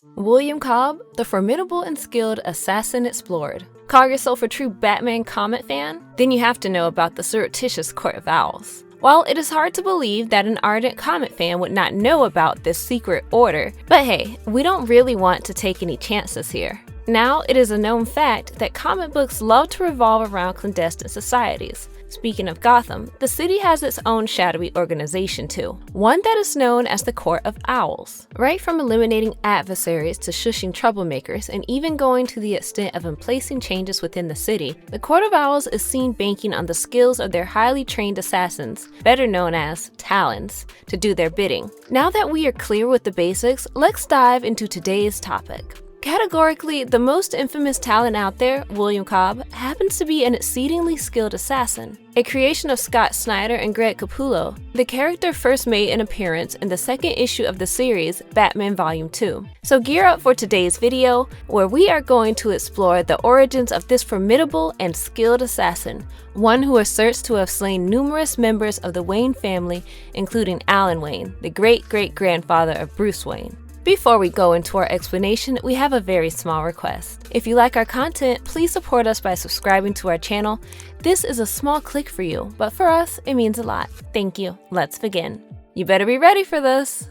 William Cobb, the formidable and skilled assassin explored. Call yourself a true Batman comic fan? Then you have to know about the surreptitious Court of Owls. While it is hard to believe that an ardent comic fan would not know about this secret order, but hey, we don't really want to take any chances here. Now, it is a known fact that comic books love to revolve around clandestine societies. Speaking of Gotham, the city has its own shadowy organization too, one that is known as the Court of Owls. Right from eliminating adversaries to shushing troublemakers and even going to the extent of emplacing changes within the city, the Court of Owls is seen banking on the skills of their highly trained assassins, better known as Talons, to do their bidding. Now that we are clear with the basics, let's dive into today's topic. Categorically, the most infamous Talon out there, William Cobb, happens to be an exceedingly skilled assassin. A creation of Snyder and Capullo, the character first made an appearance in the second issue of the series, Batman Volume 2. So gear up for today's video, where we are going to explore the origins of this formidable and skilled assassin, one who asserts to have slain numerous members of the Wayne family, including Alan Wayne, the great-great-grandfather of Bruce Wayne. Before we go into our explanation, we have a very small request. If you like our content, please support us by subscribing to our channel. This is a small click for you, but for us, it means a lot. Thank you. Let's begin. You better be ready for this.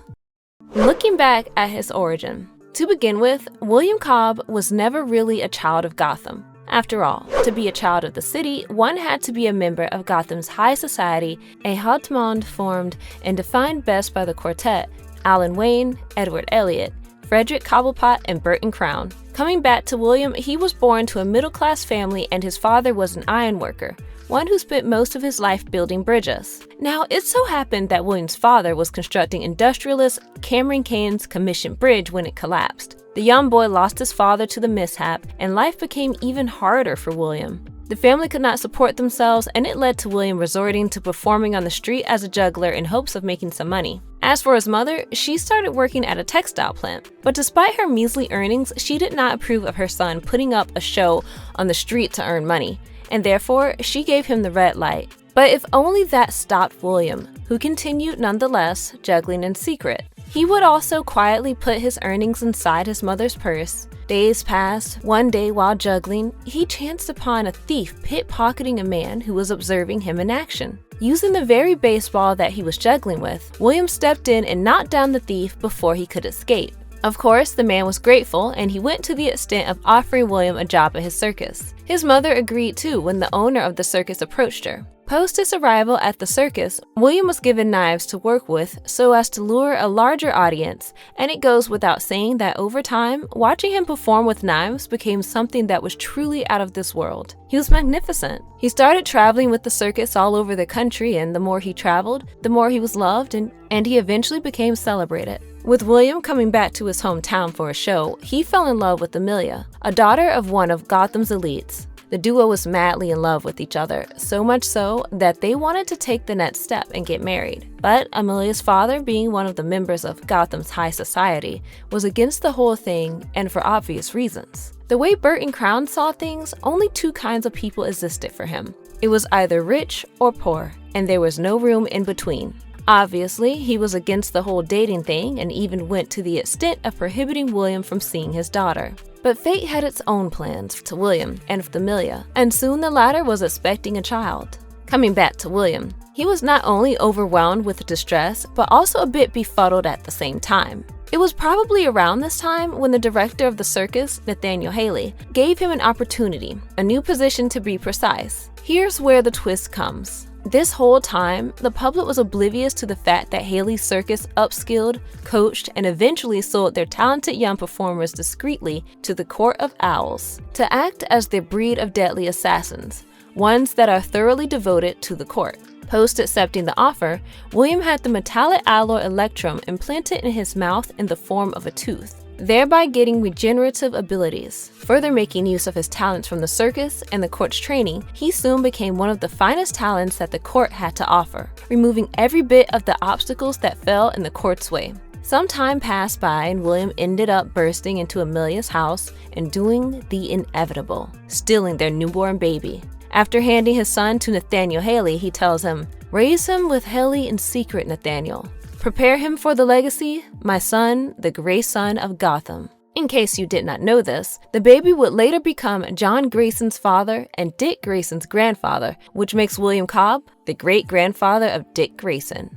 Looking back at his origin. To begin with, William Cobb was never really a child of Gotham. After all, to be a child of the city, one had to be a member of Gotham's high society, a haut monde formed and defined best by the quartet, Alan Wayne, Edward Elliot, Frederick Cobblepot, and Burton Crown. Coming back to William, he was born to a middle-class family and his father was an ironworker, one who spent most of his life building bridges. Now, it so happened that William's father was constructing industrialist Cameron Cain's commissioned bridge when it collapsed. The young boy lost his father to the mishap, and life became even harder for William. The family could not support themselves, and it led to William resorting to performing on the street as a juggler in hopes of making some money. As for his mother, she started working at a textile plant. But despite her measly earnings, she did not approve of her son putting up a show on the street to earn money, and therefore, she gave him the red light. But if only that stopped William, who continued nonetheless juggling in secret. He would also quietly put his earnings inside his mother's purse. Days passed. One day while juggling, he chanced upon a thief pickpocketing a man who was observing him in action. Using the very baseball that he was juggling with, William stepped in and knocked down the thief before he could escape. Of course, the man was grateful, and he went to the extent of offering William a job at his circus. His mother agreed too when the owner of the circus approached her. Post his arrival at the circus, William was given knives to work with so as to lure a larger audience, and it goes without saying that over time, watching him perform with knives became something that was truly out of this world. He was magnificent. He started traveling with the circus all over the country, and the more he traveled, the more he was loved, and he eventually became celebrated. With William coming back to his hometown for a show, he fell in love with Amelia, a daughter of one of Gotham's elites. The duo was madly in love with each other, so much so that they wanted to take the next step and get married. But Amelia's father, being one of the members of Gotham's high society, was against the whole thing, and for obvious reasons. The way Burton Crown saw things, only two kinds of people existed for him. It was either rich or poor, and there was no room in between. Obviously, he was against the whole dating thing and even went to the extent of prohibiting William from seeing his daughter. But fate had its own plans to William and for Amelia, and soon the latter was expecting a child. Coming back to William, he was not only overwhelmed with distress, but also a bit befuddled at the same time. It was probably around this time when the director of the circus, Nathaniel Haley, gave him an opportunity, a new position to be precise. Here's where the twist comes. This whole time, the public was oblivious to the fact that Haley's circus upskilled, coached, and eventually sold their talented young performers discreetly to the Court of Owls to act as their breed of deadly assassins, ones that are thoroughly devoted to the court. Post accepting the offer, William had the metallic alloy electrum implanted in his mouth in the form of a tooth, thereby getting regenerative abilities. Further making use of his talents from the circus and the court's training, he soon became one of the finest talents that the court had to offer, removing every bit of the obstacles that fell in the court's way. Some time passed by and William ended up bursting into Amelia's house and doing the inevitable, stealing their newborn baby. After handing his son to Nathaniel Haley, he tells him, "Raise him with Haley in secret, Nathaniel. Prepare him for the legacy, my son, the gray son of Gotham." In case you did not know this, the baby would later become John Grayson's father and Dick Grayson's grandfather, which makes William Cobb the great-grandfather of Dick Grayson.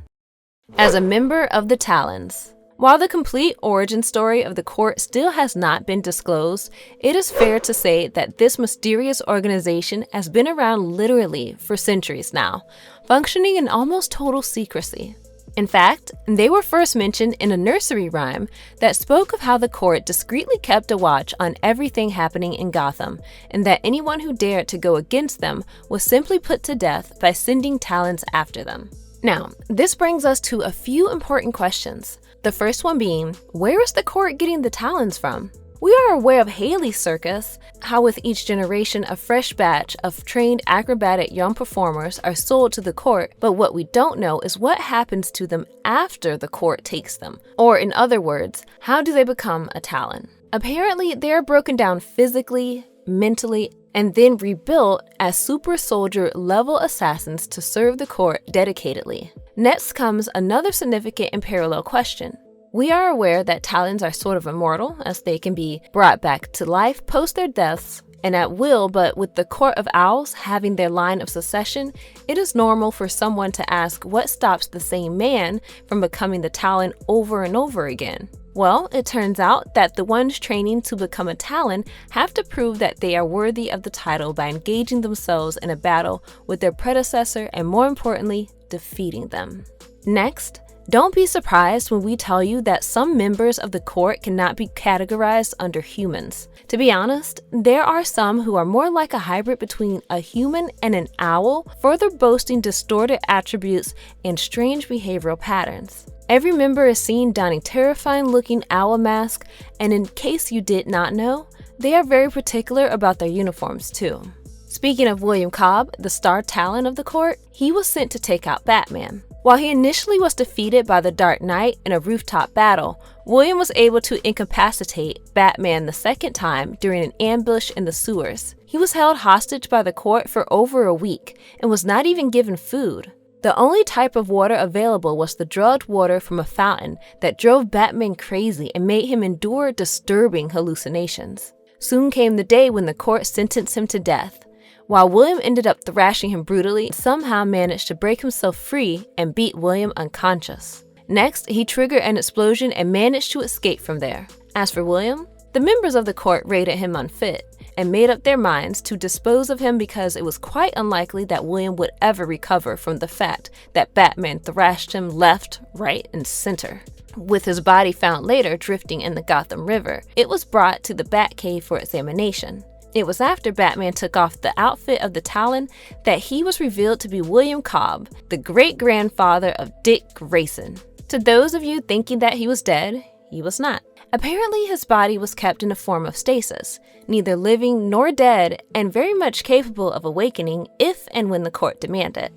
As a member of the Talons. While the complete origin story of the court still has not been disclosed, it is fair to say that this mysterious organization has been around literally for centuries now, functioning in almost total secrecy. In fact, they were first mentioned in a nursery rhyme that spoke of how the court discreetly kept a watch on everything happening in Gotham, and that anyone who dared to go against them was simply put to death by sending Talons after them. Now, this brings us to a few important questions. The first one being, where is the court getting the Talons from? We are aware of Haley's circus, how with each generation a fresh batch of trained acrobatic young performers are sold to the court, but what we don't know is what happens to them after the court takes them. Or in other words, how do they become a Talon? Apparently, they are broken down physically, mentally, and then rebuilt as super soldier level assassins to serve the court dedicatedly. Next comes another significant and parallel question. We are aware that Talons are sort of immortal, as they can be brought back to life post their deaths and at will, but with the Court of Owls having their line of succession, it is normal for someone to ask what stops the same man from becoming the Talon over and over again. Well, it turns out that the ones training to become a Talon have to prove that they are worthy of the title by engaging themselves in a battle with their predecessor and, more importantly, defeating them. Next, don't be surprised when we tell you that some members of the court cannot be categorized under humans. To be honest, there are some who are more like a hybrid between a human and an owl, further boasting distorted attributes and strange behavioral patterns. Every member is seen donning terrifying-looking owl mask, and in case you did not know, they are very particular about their uniforms too. Speaking of William Cobb, the star Talon of the court, he was sent to take out Batman. While he initially was defeated by the Dark Knight in a rooftop battle, William was able to incapacitate Batman the second time during an ambush in the sewers. He was held hostage by the court for over a week and was not even given food. The only type of water available was the drugged water from a fountain that drove Batman crazy and made him endure disturbing hallucinations. Soon came the day when the court sentenced him to death. While William ended up thrashing him brutally, somehow managed to break himself free and beat William unconscious. Next, he triggered an explosion and managed to escape from there. As for William, the members of the court rated him unfit and made up their minds to dispose of him because it was quite unlikely that William would ever recover from the fact that Batman thrashed him left, right, and center. With his body found later drifting in the Gotham River, it was brought to the Batcave for examination. It was after Batman took off the outfit of the Talon that he was revealed to be William Cobb, the great-grandfather of Dick Grayson. To those of you thinking that he was dead, he was not. Apparently, his body was kept in a form of stasis, neither living nor dead, and very much capable of awakening if and when the court demanded.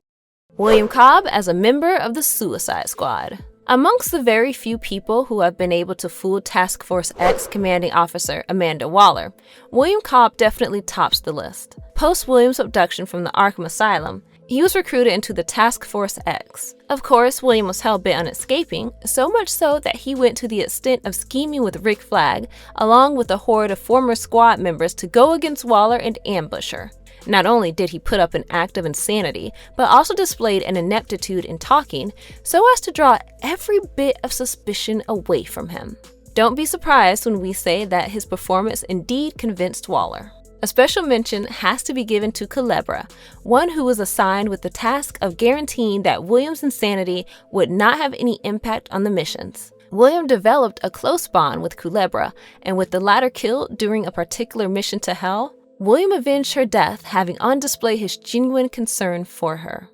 William Cobb as a member of the Suicide Squad. Amongst the very few people who have been able to fool Task Force X commanding officer Amanda Waller, William Cobb definitely tops the list. Post William's abduction from the Arkham Asylum, he was recruited into the Task Force X. Of course, William was hell-bent on escaping, so much so that he went to the extent of scheming with Rick Flag, along with a horde of former squad members to go against Waller and ambush her. Not only did he put up an act of insanity, but also displayed an ineptitude in talking so as to draw every bit of suspicion away from him. Don't be surprised when we say that his performance indeed convinced Waller. A special mention has to be given to Culebra, one who was assigned with the task of guaranteeing that William's insanity would not have any impact on the missions. William developed a close bond with Culebra, and with the latter killed during a particular mission to Hell, William avenged her death, having on display his genuine concern for her.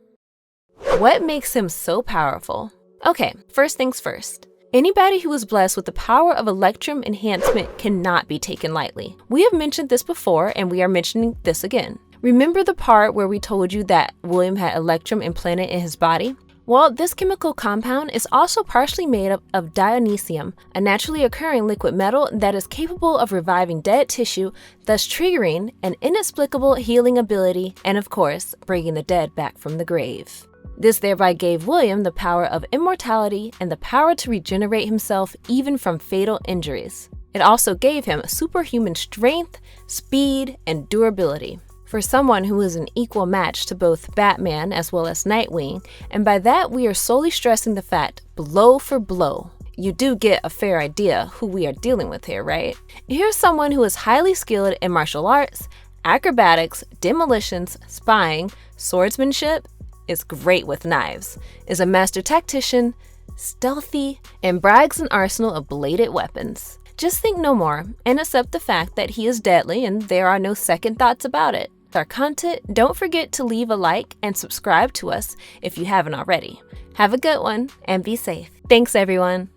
What makes him so powerful? Okay, first things first. Anybody who is blessed with the power of Electrum enhancement cannot be taken lightly. We have mentioned this before, and we are mentioning this again. Remember the part where we told you that William had Electrum implanted in his body? Well, this chemical compound is also partially made up of dionysium, a naturally occurring liquid metal that is capable of reviving dead tissue, thus triggering an inexplicable healing ability and, of course, bringing the dead back from the grave. This thereby gave William the power of immortality and the power to regenerate himself even from fatal injuries. It also gave him superhuman strength, speed, and durability. For someone who is an equal match to both Batman as well as Nightwing, and by that we are solely stressing the fact, blow for blow. You do get a fair idea who we are dealing with here, right? Here's someone who is highly skilled in martial arts, acrobatics, demolitions, spying, swordsmanship, is great with knives, is a master tactician, stealthy, and brags an arsenal of bladed weapons. Just think no more and accept the fact that he is deadly and there are no second thoughts about it. With our content, don't forget to leave a like and subscribe to us if you haven't already. Have a good one and be safe. Thanks everyone.